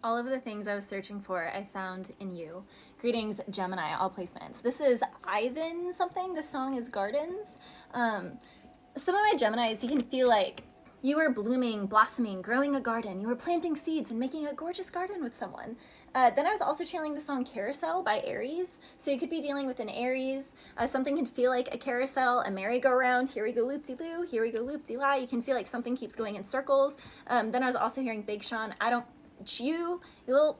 All of the things I was searching for, I found in you. Greetings, Gemini, all placements. This is Ivan something. The song is Gardens. Some of my Geminis, you can feel like you are blooming, blossoming, growing a garden. You are planting seeds and making a gorgeous garden with someone. Then I was also channeling the song Carousel by Aries. So you could be dealing with an Aries. Something can feel like a carousel, a merry-go-round. Here we go loop-de-loo, here we go loop-de-la. You can feel like something keeps going in circles. Then I was also hearing Big Sean, I don't you little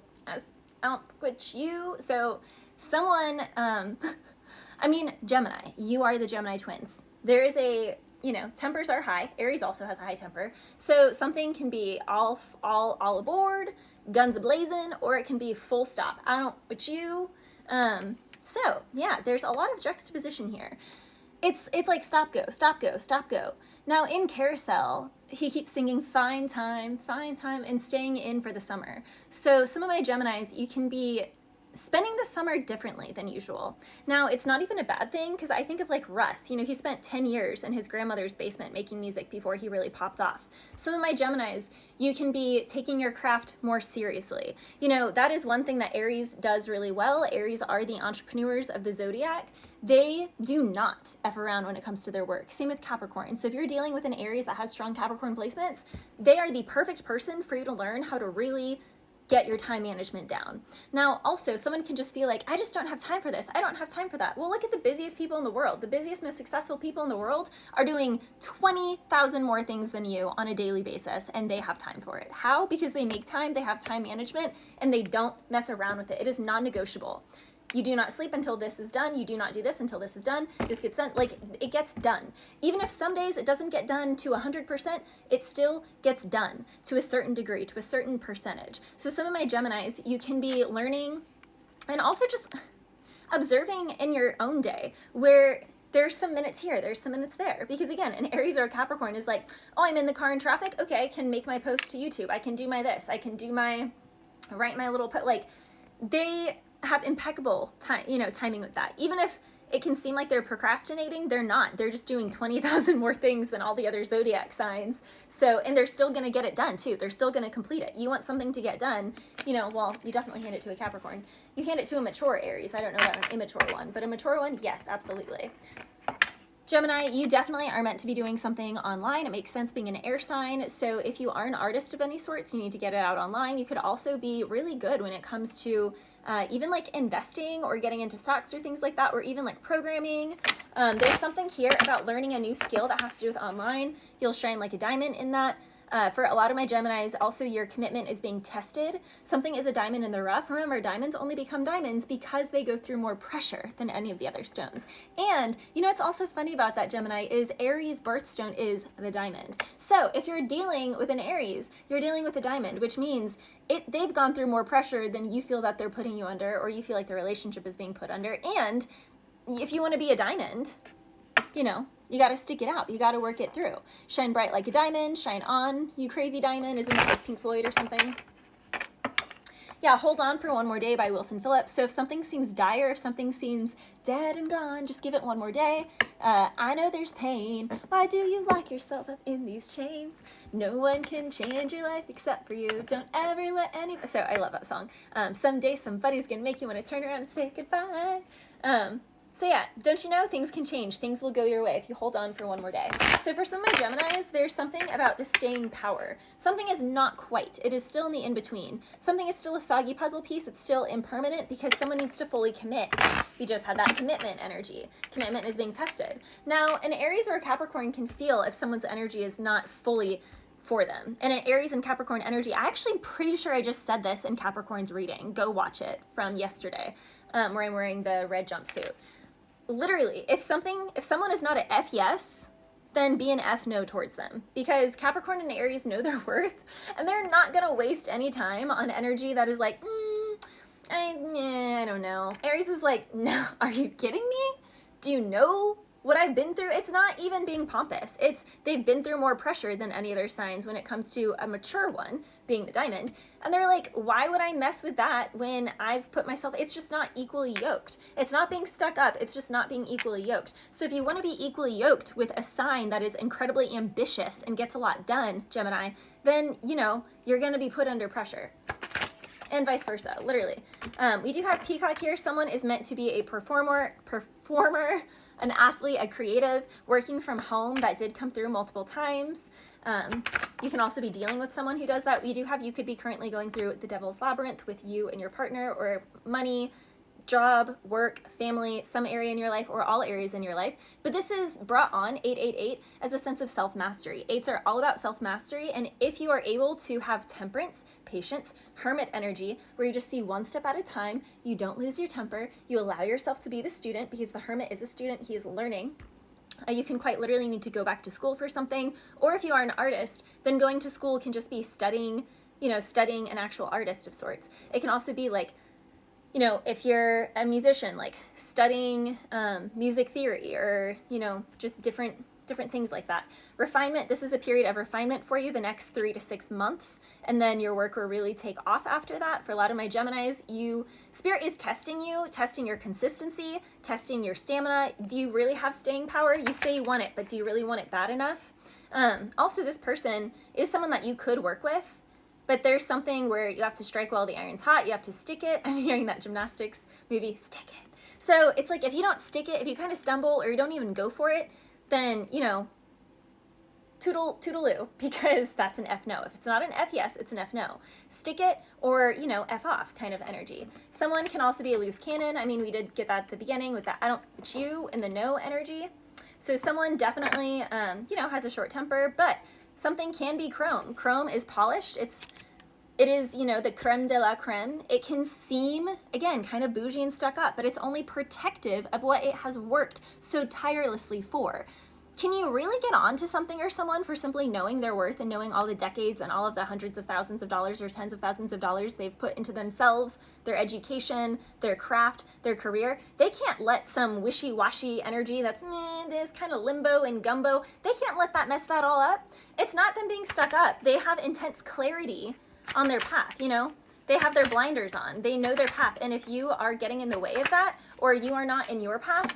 out with you. So someone Gemini, you are the Gemini twins. There is a, tempers are high. Aries also has a high temper. So something can be all aboard, guns ablazing, or it can be full stop. I don't with you. So yeah, there's a lot of juxtaposition here. It's like stop, go, stop, go, stop, go. Now in Carousel, he keeps singing fine time, and staying in for the summer. So some of my Geminis, you can be spending the summer differently than usual. Now, it's not even a bad thing, because I think of like Russ. He spent 10 years in his grandmother's basement making music before he really popped off. Some of my Geminis, you can be taking your craft more seriously. That is one thing that Aries does really well. Aries are the entrepreneurs of the zodiac. They do not F around when it comes to their work. Same with Capricorn. So if you're dealing with an Aries that has strong Capricorn placements, they are the perfect person for you to learn how to really get your time management down. Now, also, someone can just feel like, I just don't have time for this. I don't have time for that. Well, look at the busiest people in the world. The busiest, most successful people in the world are doing 20,000 more things than you on a daily basis, and they have time for it. How? Because they make time, they have time management, and they don't mess around with it. It is non-negotiable. You do not sleep until this is done. You do not do this until this is done. This gets done. Like, it gets done. Even if some days it doesn't get done to 100%, it still gets done to a certain degree, to a certain percentage. So some of my Geminis, you can be learning and also just observing in your own day where there's some minutes here, there's some minutes there. Because again, an Aries or a Capricorn is like, oh, I'm in the car in traffic. Okay, I can make my post to YouTube. I can do my this. I can do write my little, they have impeccable timing with that. Even if it can seem like they're procrastinating, they're not. They're just doing 20,000 more things than all the other zodiac signs. So, and they're still going to get it done too. They're still going to complete it. You want something to get done, well, you definitely hand it to a Capricorn. You hand it to a mature Aries. I don't know about an immature one, but a mature one, yes, absolutely. Gemini, you definitely are meant to be doing something online. It makes sense being an air sign. So if you are an artist of any sorts, you need to get it out online. You could also be really good when it comes to even like investing or getting into stocks or things like that, or even like programming. There's something here about learning a new skill that has to do with online. You'll shine like a diamond in that. For a lot of my Geminis, also your commitment is being tested. Something is a diamond in the rough. Remember, diamonds only become diamonds because they go through more pressure than any of the other stones. And what's also funny about that, Gemini, is Aries' birthstone is the diamond. So if you're dealing with an Aries, you're dealing with a diamond, which means they've gone through more pressure than you feel that they're putting you under, or you feel like the relationship is being put under. And if you want to be a diamond, you got to stick it out. You got to work it through. Shine bright like a diamond. Shine on, you crazy diamond. Isn't that like Pink Floyd or something? Yeah, Hold On for One More Day by Wilson Phillips. So if something seems dire, if something seems dead and gone, just give it one more day. I know there's pain. Why do you lock yourself up in these chains? No one can change your life except for you. Don't ever let anybody... So I love that song. Someday somebody's going to make you want to turn around and say goodbye. So yeah, don't you know, things can change. Things will go your way if you hold on for one more day. So for some of my Geminis, there's something about the staying power. Something is not quite. It is still in the in-between. Something is still a soggy puzzle piece. It's still impermanent because someone needs to fully commit. We just had that commitment energy. Commitment is being tested. Now, an Aries or a Capricorn can feel if someone's energy is not fully for them. And an Aries and Capricorn energy, I actually pretty sure I just said this in Capricorn's reading. Go watch it from yesterday, where I'm wearing the red jumpsuit. Literally, if someone is not an F yes, then be an F no towards them. Because Capricorn and Aries know their worth, and they're not going to waste any time on energy that is like, I don't know. Aries is like, no, are you kidding me? Do you know what I've been through? It's not even being pompous. They've been through more pressure than any other signs when it comes to a mature one, being the diamond. And they're like, why would I mess with that when I've put myself, it's just not equally yoked. It's not being stuck up. It's just not being equally yoked. So if you want to be equally yoked with a sign that is incredibly ambitious and gets a lot done, Gemini, then, you're going to be put under pressure. and vice versa, literally. We do have Peacock here. Someone is meant to be a performer, an athlete, a creative, working from home. That did come through multiple times. You can also be dealing with someone who does that. We do have, you could be currently going through the devil's labyrinth with you and your partner, or money, job, work, family, some area in your life, or all areas in your life. But this is brought on 888 as a sense of self-mastery. Eights are all about self-mastery, and if you are able to have temperance, patience, hermit energy, where you just see one step at a time, you don't lose your temper, you allow yourself to be the student, because the hermit is a student, he is learning. You can quite literally need to go back to school for something, or if you are an artist, then going to school can just be studying, studying an actual artist of sorts. It can also be like, if you're a musician, like studying music theory, or, just different things like that. Refinement, this is a period of refinement for you, the next 3 to 6 months, and then your work will really take off after that. For a lot of my Geminis, Spirit is testing you, testing your consistency, testing your stamina. Do you really have staying power? You say you want it, but do you really want it bad enough? Also, this person is someone that you could work with, but there's something where you have to strike while the iron's hot. You have to stick it. I'm hearing that gymnastics movie, stick it. So it's like, if you don't stick it, if you kind of stumble or you don't even go for it, then, toodaloo, because that's an F no. If it's not an F yes, it's an F no. Stick it, or, F off kind of energy. Someone can also be a loose cannon. I mean, we did get that at the beginning with that it's you in the no energy. So someone definitely, has a short temper, but something can be chrome. Chrome is polished. It is, the creme de la creme. It can seem, again, kind of bougie and stuck up, but it's only protective of what it has worked so tirelessly for. Can you really get on to something or someone for simply knowing their worth and knowing all the decades and all of the hundreds of thousands of dollars or tens of thousands of dollars they've put into themselves, their education, their craft, their career? They can't let some wishy-washy energy that's this kind of limbo and gumbo, they can't let that mess that all up. It's not them being stuck up. They have intense clarity on their path, They have their blinders on. They know their path. And if you are getting in the way of that, or you are not in your path,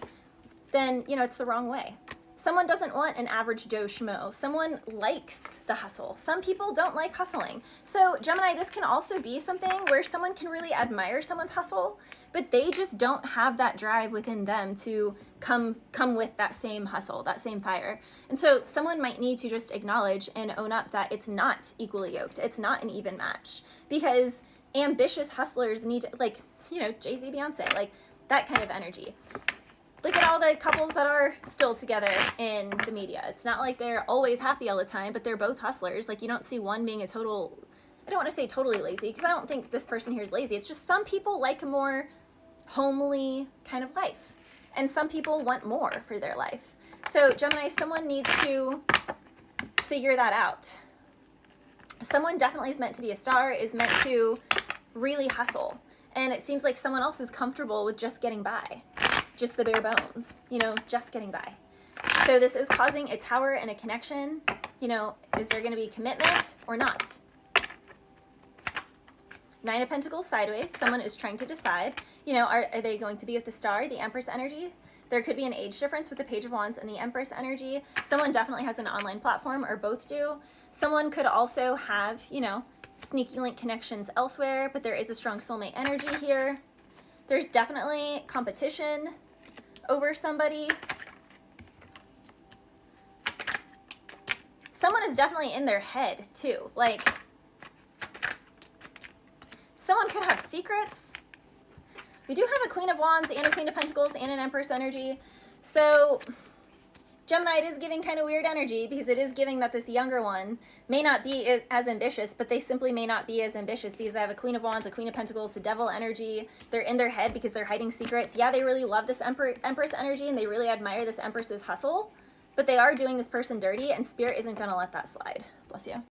then, it's the wrong way. Someone doesn't want an average Joe Schmo. Someone likes the hustle. Some people don't like hustling. So Gemini, this can also be something where someone can really admire someone's hustle, but they just don't have that drive within them to come with that same hustle, that same fire. And so someone might need to just acknowledge and own up that it's not equally yoked. It's not an even match, because ambitious hustlers need to, like, Jay-Z, Beyonce, like that kind of energy. Look at all the couples that are still together in the media. It's not like they're always happy all the time, but they're both hustlers. Like, you don't see one being I don't want to say totally lazy, because I don't think this person here is lazy. It's just some people like a more homely kind of life, and some people want more for their life. So Gemini, someone needs to figure that out. Someone definitely is meant to be a star, is meant to really hustle. And it seems like someone else is comfortable with just getting by. Just the bare bones, just getting by. So this is causing a tower and a connection. Is there going to be commitment or not? Nine of Pentacles sideways. Someone is trying to decide, are they going to be with the star, the Empress energy? There could be an age difference with the Page of Wands and the Empress energy. Someone definitely has an online platform, or both do. Someone could also have, sneaky link connections elsewhere, but there is a strong soulmate energy here. There's definitely competition over somebody. Someone is definitely in their head too. Like, someone could have secrets. We do have a Queen of Wands and a Queen of Pentacles and an Empress energy. So Gemini, it is giving kind of weird energy, because it is giving that this younger one may not be as ambitious, but they simply may not be as ambitious because they have a Queen of Wands, a Queen of Pentacles, the Devil energy. They're in their head because they're hiding secrets. Yeah, they really love this Empress energy, and they really admire this Empress's hustle, but they are doing this person dirty, and Spirit isn't going to let that slide. Bless you.